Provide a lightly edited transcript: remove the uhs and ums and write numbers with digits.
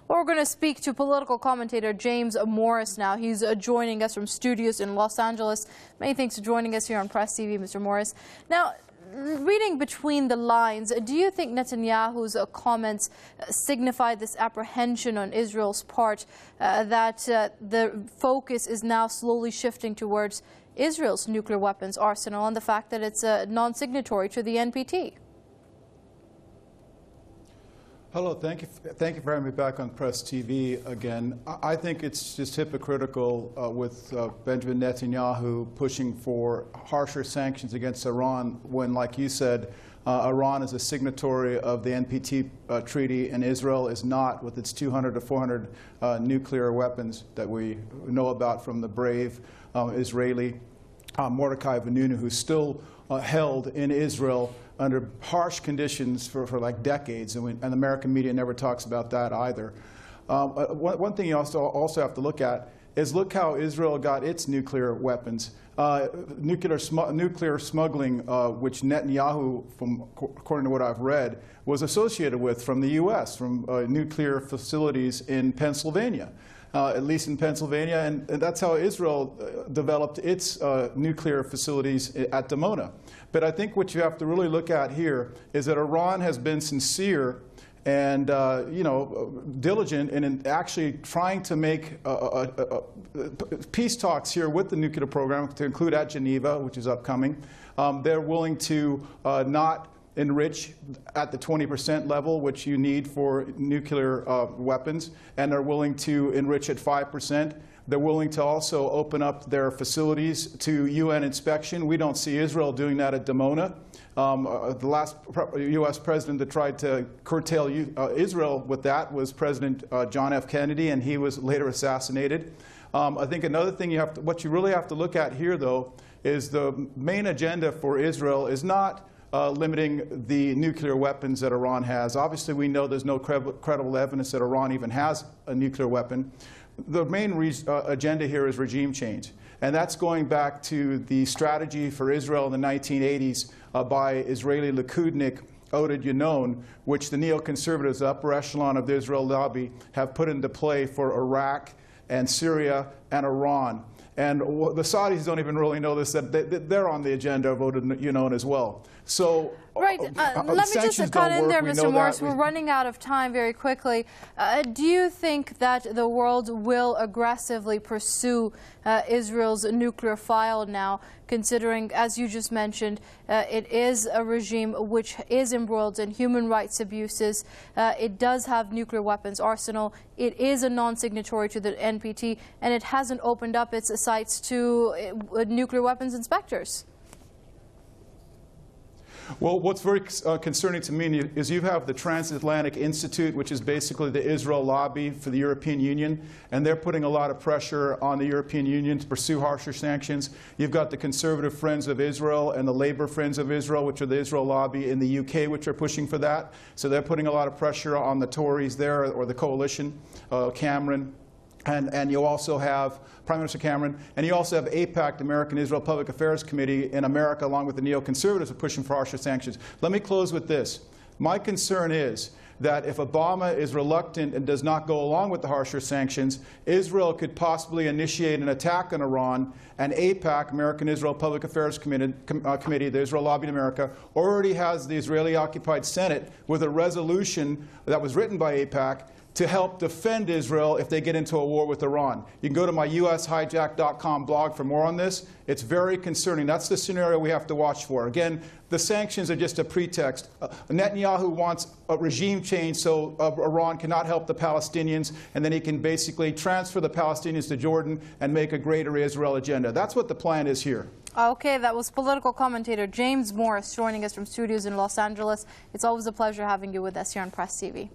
Well, we're going to speak to political commentator James Morris now. He's joining us from studios in Los Angeles. Many thanks for joining us here on Press TV, Mr. Morris. Now, reading between the lines, do you think Netanyahu's comments signify this apprehension on Israel's part that the focus is now slowly shifting towards Israel's nuclear weapons arsenal and the fact that it's a non-signatory to the NPT? Hello, thank you for having me back on Press TV again. I think it's just hypocritical with Benjamin Netanyahu pushing for harsher sanctions against Iran when, like you said, Iran is a signatory of the NPT treaty and Israel is not, with its 200 to 400 nuclear weapons that we know about from the brave Israeli Mordechai Vanunu, who's still held in Israel under harsh conditions for like decades, and the American media never talks about that either. One thing you also have to look at is look how Israel got its nuclear weapons. Nuclear smuggling, which Netanyahu, according to what I've read, was associated with from the U.S., from nuclear facilities in Pennsylvania. At least in Pennsylvania, and that's how Israel developed its nuclear facilities at Dimona. But I think what you have to really look at here is that Iran has been sincere and diligent in actually trying to make peace talks here with the nuclear program, to include at Geneva, which is upcoming. They're willing to not enrich at the 20% level, which you need for nuclear weapons, and they're willing to enrich at 5%. They're willing to also open up their facilities to UN inspection. We don't see Israel doing that at Dimona. The last U.S. president that tried to curtail Israel with that was President John F. Kennedy, and he was later assassinated. I think another thing what you really have to look at here, though, is the main agenda for Israel is not limiting the nuclear weapons that Iran has. Obviously, we know there's no credible evidence that Iran even has a nuclear weapon. The main agenda here is regime change. And that's going back to the strategy for Israel in the 1980s by Israeli Likudnik Oded Yinon, which the neoconservatives, the upper echelon of the Israel lobby, have put into play for Iraq and Syria and Iran. And the Saudis don't even really know this, that they're on the agenda of Oded Yinon as well. So, right. Let me just cut in there, Mr. Morris. We're running out of time very quickly. Do you think that the world will aggressively pursue Israel's nuclear file now, considering, as you just mentioned, it is a regime which is embroiled in human rights abuses. It does have nuclear weapons arsenal. It is a non-signatory to the NPT, and it hasn't opened up its sites to nuclear weapons inspectors? Well, what's very concerning to me is you have the Transatlantic Institute, which is basically the Israel lobby for the European Union, and they're putting a lot of pressure on the European Union to pursue harsher sanctions. You've got the Conservative Friends of Israel and the Labour Friends of Israel, which are the Israel lobby in the UK, which are pushing for that. So they're putting a lot of pressure on the Tories there, or the coalition, Cameron. And you also have Prime Minister Cameron, and you also have AIPAC, the American Israel Public Affairs Committee in America, along with the neoconservatives, are pushing for harsher sanctions. Let me close with this. My concern is that if Obama is reluctant and does not go along with the harsher sanctions, Israel could possibly initiate an attack on Iran, and AIPAC, American Israel Public Affairs Committee, the Israel lobby in America, already has the Israeli-occupied Senate with a resolution that was written by AIPAC to help defend Israel if they get into a war with Iran. You can go to my ushijack.com blog for more on this. It's very concerning. That's the scenario we have to watch for. Again, the sanctions are just a pretext. Netanyahu wants a regime change so Iran cannot help the Palestinians, and then he can basically transfer the Palestinians to Jordan and make a greater Israel agenda. That's what the plan is here. Okay, that was political commentator James Morris joining us from studios in Los Angeles. It's always a pleasure having you with us here on Press TV.